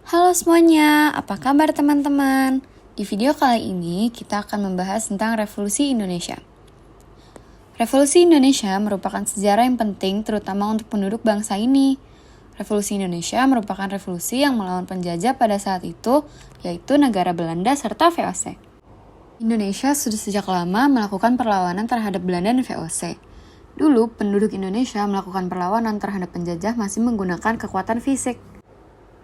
Halo semuanya, apa kabar teman-teman? Di video kali ini kita akan membahas tentang Revolusi Indonesia. Revolusi Indonesia merupakan sejarah yang penting terutama untuk penduduk bangsa ini. Revolusi Indonesia merupakan revolusi yang melawan penjajah pada saat itu, yaitu negara Belanda serta VOC. Indonesia sudah sejak lama melakukan perlawanan terhadap Belanda dan VOC. Dulu, penduduk Indonesia melakukan perlawanan terhadap penjajah masih menggunakan kekuatan fisik.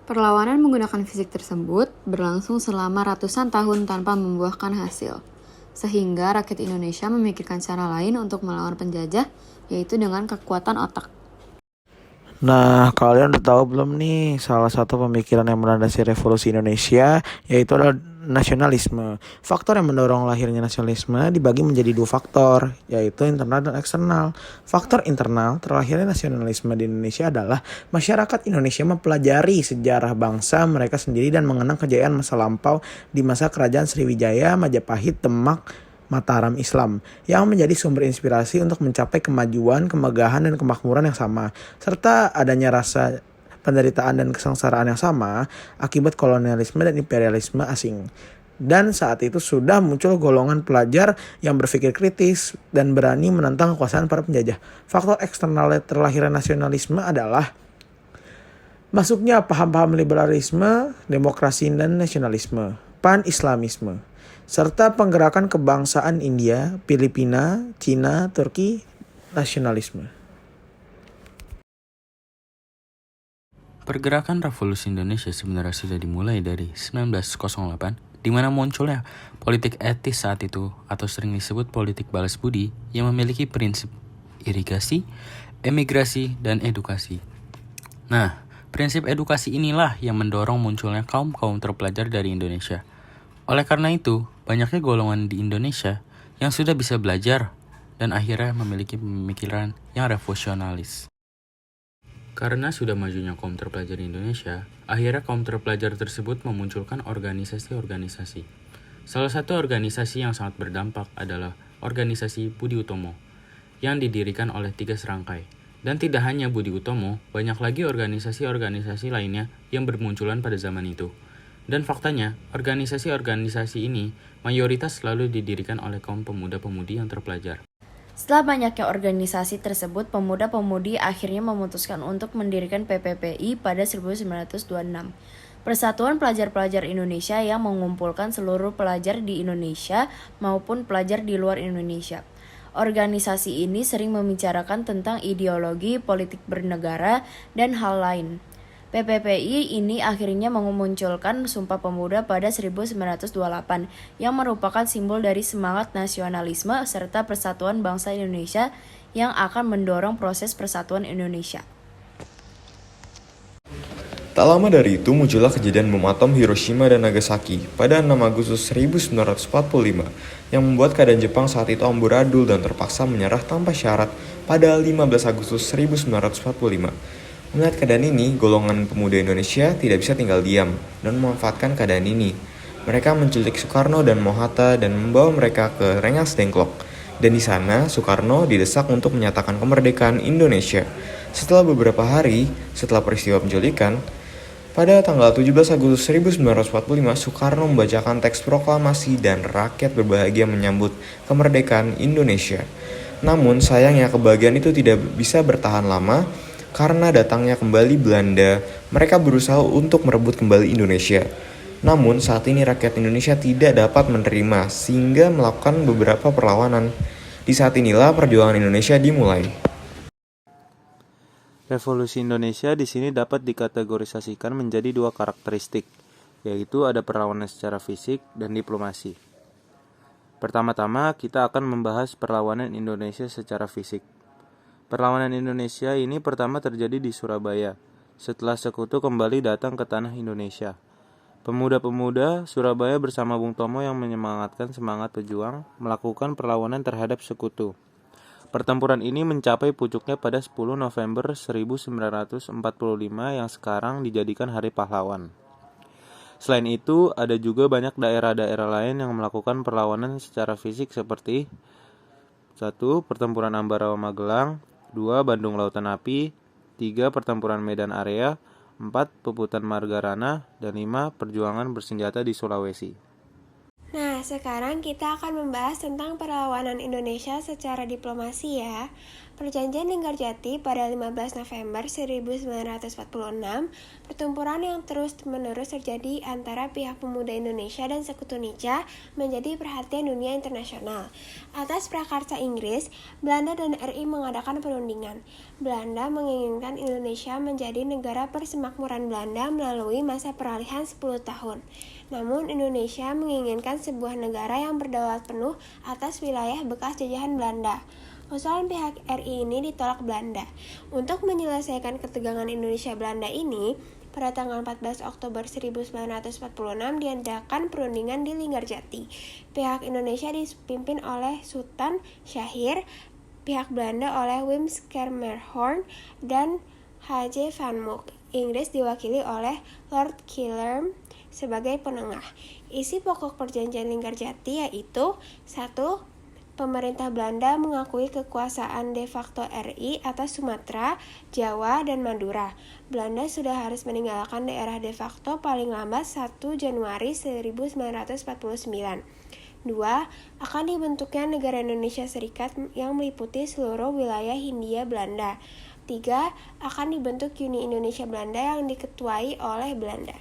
Perlawanan menggunakan fisik tersebut berlangsung selama ratusan tahun tanpa membuahkan hasil. Sehingga rakyat Indonesia memikirkan cara lain untuk melawan penjajah, yaitu dengan kekuatan otak. Nah, kalian udah tahu belum nih salah satu pemikiran yang melandasi revolusi Indonesia yaitu adalah nasionalisme. Faktor yang mendorong lahirnya nasionalisme dibagi menjadi dua faktor, yaitu internal dan eksternal. Faktor internal terlahirnya nasionalisme di Indonesia adalah masyarakat Indonesia mempelajari sejarah bangsa mereka sendiri dan mengenang kejayaan masa lampau di masa kerajaan Sriwijaya, Majapahit, Demak, Mataram Islam yang menjadi sumber inspirasi untuk mencapai kemajuan, kemegahan, dan kemakmuran yang sama, serta adanya rasa penderitaan dan kesengsaraan yang sama akibat kolonialisme dan imperialisme asing. Dan saat itu sudah muncul golongan pelajar yang berpikir kritis dan berani menentang kekuasaan para penjajah. Faktor eksternal terlahirnya nasionalisme adalah masuknya paham-paham liberalisme, demokrasi, dan nasionalisme, pan-islamisme, serta penggerakan kebangsaan India, Filipina, Cina, Turki, nasionalisme. Pergerakan Revolusi Indonesia sebenarnya sudah dimulai dari 1908, di mana munculnya politik etis saat itu atau sering disebut politik balas budi yang memiliki prinsip irigasi, emigrasi, dan edukasi. Nah, prinsip edukasi inilah yang mendorong munculnya kaum-kaum terpelajar dari Indonesia. Oleh karena itu, banyaknya golongan di Indonesia yang sudah bisa belajar dan akhirnya memiliki pemikiran yang revolusionalis. Karena sudah majunya kaum terpelajar di Indonesia, akhirnya kaum terpelajar tersebut memunculkan organisasi-organisasi. Salah satu organisasi yang sangat berdampak adalah organisasi Budi Utomo, yang didirikan oleh 3 serangkai. Dan tidak hanya Budi Utomo, banyak lagi organisasi-organisasi lainnya yang bermunculan pada zaman itu. Dan faktanya, organisasi-organisasi ini mayoritas selalu didirikan oleh kaum pemuda-pemudi yang terpelajar. Setelah banyaknya organisasi tersebut, pemuda-pemudi akhirnya memutuskan untuk mendirikan PPPI pada 1926. Persatuan Pelajar-Pelajar Indonesia yang mengumpulkan seluruh pelajar di Indonesia maupun pelajar di luar Indonesia. Organisasi ini sering membicarakan tentang ideologi, politik bernegara, dan hal lain. PPPI ini akhirnya memunculkan Sumpah Pemuda pada 1928 yang merupakan simbol dari semangat nasionalisme serta persatuan bangsa Indonesia yang akan mendorong proses persatuan Indonesia. Tak lama dari itu muncullah kejadian bom atom Hiroshima dan Nagasaki pada 6 Agustus 1945 yang membuat keadaan Jepang saat itu amburadul dan terpaksa menyerah tanpa syarat pada 15 Agustus 1945. Melihat keadaan ini, golongan pemuda Indonesia tidak bisa tinggal diam dan memanfaatkan keadaan ini. Mereka menculik Soekarno dan Mohatta dan membawa mereka ke Rengas Dengklok. Dan di sana, Soekarno didesak untuk menyatakan kemerdekaan Indonesia. Setelah beberapa hari setelah peristiwa penculikan, pada tanggal 17 Agustus 1945, Soekarno membacakan teks proklamasi dan rakyat berbahagia menyambut kemerdekaan Indonesia. Namun sayangnya kebahagiaan itu tidak bisa bertahan lama. Karena datangnya kembali Belanda, mereka berusaha untuk merebut kembali Indonesia. Namun saat ini rakyat Indonesia tidak dapat menerima sehingga melakukan beberapa perlawanan. Di saat inilah perjuangan Indonesia dimulai. Revolusi Indonesia di sini dapat dikategorisasikan menjadi dua karakteristik, yaitu ada perlawanan secara fisik dan diplomasi. Pertama-tama kita akan membahas perlawanan Indonesia secara fisik. Perlawanan Indonesia ini pertama terjadi di Surabaya, setelah sekutu kembali datang ke tanah Indonesia. Pemuda-pemuda Surabaya bersama Bung Tomo yang menyemangatkan semangat pejuang melakukan perlawanan terhadap sekutu. Pertempuran ini mencapai pucuknya pada 10 November 1945 yang sekarang dijadikan Hari Pahlawan. Selain itu, ada juga banyak daerah-daerah lain yang melakukan perlawanan secara fisik seperti 1. Pertempuran Ambarawa Magelang, 2. Bandung Lautan Api, 3. Pertempuran Medan Area, 4. Puputan Margarana, dan 5. Perjuangan bersenjata di Sulawesi. Nah, sekarang kita akan membahas tentang perlawanan Indonesia secara diplomasi ya. Perjanjian Linggarjati pada 15 November 1946, pertempuran yang terus-menerus terjadi antara pihak pemuda Indonesia dan Sekutu Nica menjadi perhatian dunia internasional. Atas prakarsa Inggris, Belanda dan RI mengadakan perundingan. Belanda menginginkan Indonesia menjadi negara persemakmuran Belanda melalui masa peralihan 10 tahun. Namun Indonesia menginginkan sebuah negara yang berdaulat penuh atas wilayah bekas jajahan Belanda. Usulan pihak RI ini ditolak Belanda. Untuk menyelesaikan ketegangan Indonesia-Belanda ini, pada tanggal 14 Oktober 1946 diadakan perundingan di Linggarjati. Pihak Indonesia dipimpin oleh Sultan Syahir, pihak Belanda oleh Wim Schermerhorn dan H.J. Van Mook. Inggris diwakili oleh Lord Killarney sebagai penengah. Isi pokok perjanjian Linggarjati yaitu 1. Pemerintah Belanda mengakui kekuasaan de facto RI atas Sumatera, Jawa, dan Madura. Belanda sudah harus meninggalkan daerah de facto paling lambat 1 Januari 1949. 2. Akan dibentuknya negara Indonesia Serikat yang meliputi seluruh wilayah Hindia Belanda. 3. Akan dibentuk Uni Indonesia Belanda yang diketuai oleh Belanda.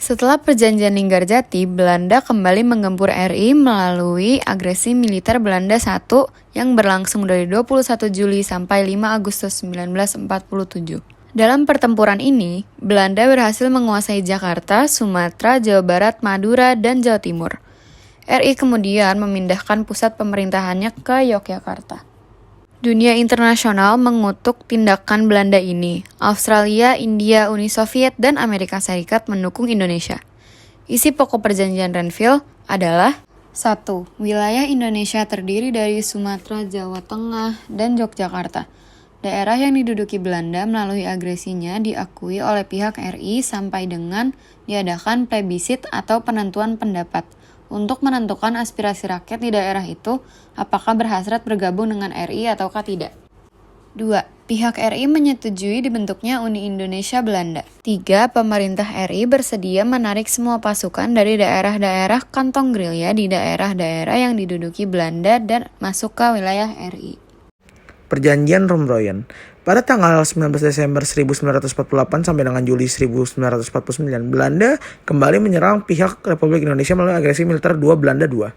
Setelah perjanjian Linggarjati, Belanda kembali menggempur RI melalui agresi militer Belanda I yang berlangsung dari 21 Juli sampai 5 Agustus 1947. Dalam pertempuran ini, Belanda berhasil menguasai Jakarta, Sumatera, Jawa Barat, Madura, dan Jawa Timur. RI kemudian memindahkan pusat pemerintahannya ke Yogyakarta. Dunia internasional mengutuk tindakan Belanda ini. Australia, India, Uni Soviet, dan Amerika Serikat mendukung Indonesia. Isi pokok perjanjian Renville adalah 1. Wilayah Indonesia terdiri dari Sumatera, Jawa Tengah, dan Yogyakarta. Daerah yang diduduki Belanda melalui agresinya diakui oleh pihak RI sampai dengan diadakan plebisit atau penentuan pendapat untuk menentukan aspirasi rakyat di daerah itu apakah berhasrat bergabung dengan RI ataukah tidak. 2. Pihak RI menyetujui dibentuknya Uni Indonesia Belanda. 3. Pemerintah RI bersedia menarik semua pasukan dari daerah-daerah kantong gerilya di daerah-daerah yang diduduki Belanda dan masuk ke wilayah RI. Perjanjian Romroyen. Pada tanggal 19 Desember 1948 sampai dengan Juli 1949, Belanda kembali menyerang pihak Republik Indonesia melalui agresi militer Belanda II.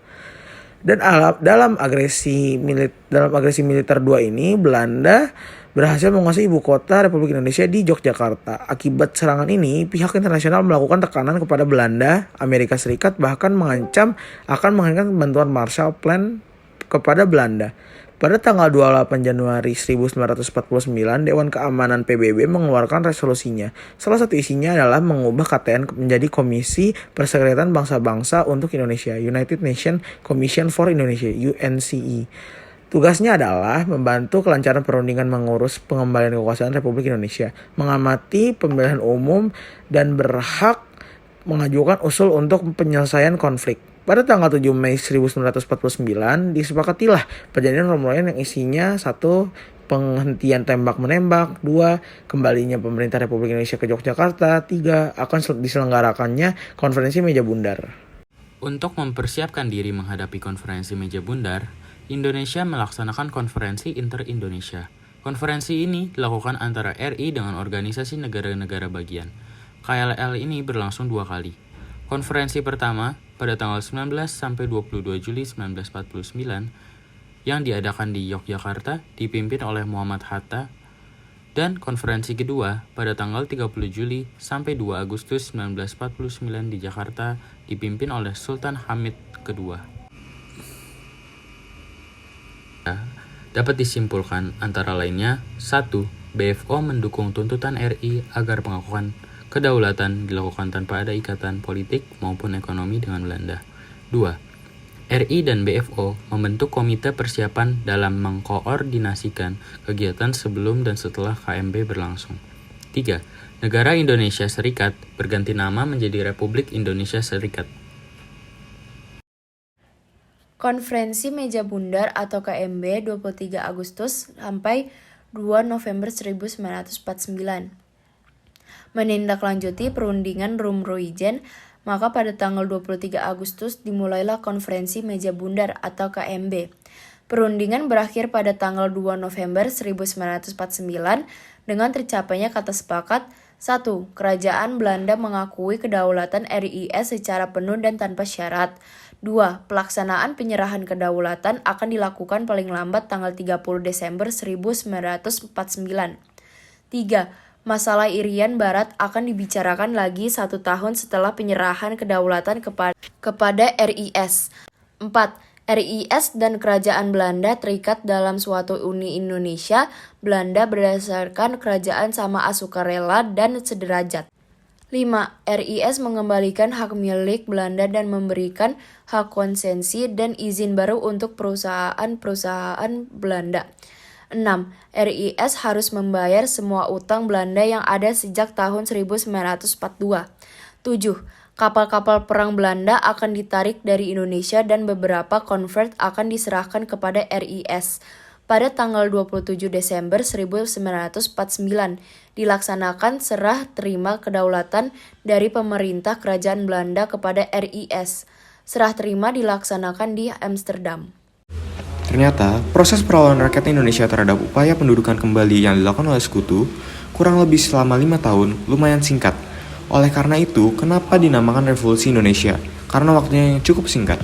Dan dalam agresi militer II ini, Belanda berhasil menguasai ibu kota Republik Indonesia di Yogyakarta. Akibat serangan ini, pihak internasional melakukan tekanan kepada Belanda, Amerika Serikat bahkan mengancam akan menghentikan bantuan Marshall Plan kepada Belanda. Pada tanggal 28 Januari 1949, Dewan Keamanan PBB mengeluarkan resolusinya. Salah satu isinya adalah mengubah KTN menjadi Komisi Perserikatan Bangsa-Bangsa untuk Indonesia, United Nations Commission for Indonesia, UNCE. Tugasnya adalah membantu kelancaran perundingan mengurus pengembalian kekuasaan Republik Indonesia, mengamati pemilihan umum, dan berhak mengajukan usul untuk penyelesaian konflik. Pada tanggal 7 Mei 1949, disepakatilah perjanjian Romroyen yang isinya 1. Penghentian tembak-menembak, 2. Kembalinya pemerintah Republik Indonesia ke Yogyakarta, 3. Akan diselenggarakannya konferensi meja bundar. Untuk mempersiapkan diri menghadapi konferensi meja bundar, Indonesia melaksanakan konferensi inter-Indonesia. Konferensi ini dilakukan antara RI dengan organisasi negara-negara bagian. KLL ini berlangsung 2 kali. Konferensi pertama pada tanggal 19 sampai 22 Juli 1949 yang diadakan di Yogyakarta dipimpin oleh Muhammad Hatta, dan konferensi kedua pada tanggal 30 Juli sampai 2 Agustus 1949 di Jakarta dipimpin oleh Sultan Hamid II. Dapat disimpulkan antara lainnya: 1. BFO mendukung tuntutan RI agar pengakuan kedaulatan dilakukan tanpa ada ikatan politik maupun ekonomi dengan Belanda. 2. RI dan BFO membentuk komite persiapan dalam mengkoordinasikan kegiatan sebelum dan setelah KMB berlangsung. 3. Negara Indonesia Serikat berganti nama menjadi Republik Indonesia Serikat. Konferensi Meja Bundar atau KMB 23 Agustus sampai 2 November 1949. menindaklanjuti perundingan Rumruijen, maka pada tanggal 23 Agustus dimulailah Konferensi Meja Bundar atau KMB. Perundingan berakhir pada tanggal 2 November 1949 dengan tercapainya kata sepakat 1. Kerajaan Belanda mengakui kedaulatan RIS secara penuh dan tanpa syarat. 2. Pelaksanaan penyerahan kedaulatan akan dilakukan paling lambat tanggal 30 Desember 1949. 3. Masalah Irian Barat akan dibicarakan lagi 1 tahun setelah penyerahan kedaulatan kepada RIS. 4. RIS dan Kerajaan Belanda terikat dalam suatu Uni Indonesia Belanda berdasarkan kerajaan sama sukarela dan sederajat. 5. RIS mengembalikan hak milik Belanda dan memberikan hak konsensi dan izin baru untuk perusahaan-perusahaan Belanda. 6. RIS harus membayar semua utang Belanda yang ada sejak tahun 1942. 7. Kapal-kapal perang Belanda akan ditarik dari Indonesia dan beberapa konvert akan diserahkan kepada RIS. Pada tanggal 27 Desember 1949, dilaksanakan serah terima kedaulatan dari pemerintah Kerajaan Belanda kepada RIS. Serah terima dilaksanakan di Amsterdam. Ternyata, proses perlawanan rakyat Indonesia terhadap upaya pendudukan kembali yang dilakukan oleh Sekutu kurang lebih selama 5 tahun lumayan singkat. Oleh karena itu, kenapa dinamakan Revolusi Indonesia? Karena waktunya yang cukup singkat.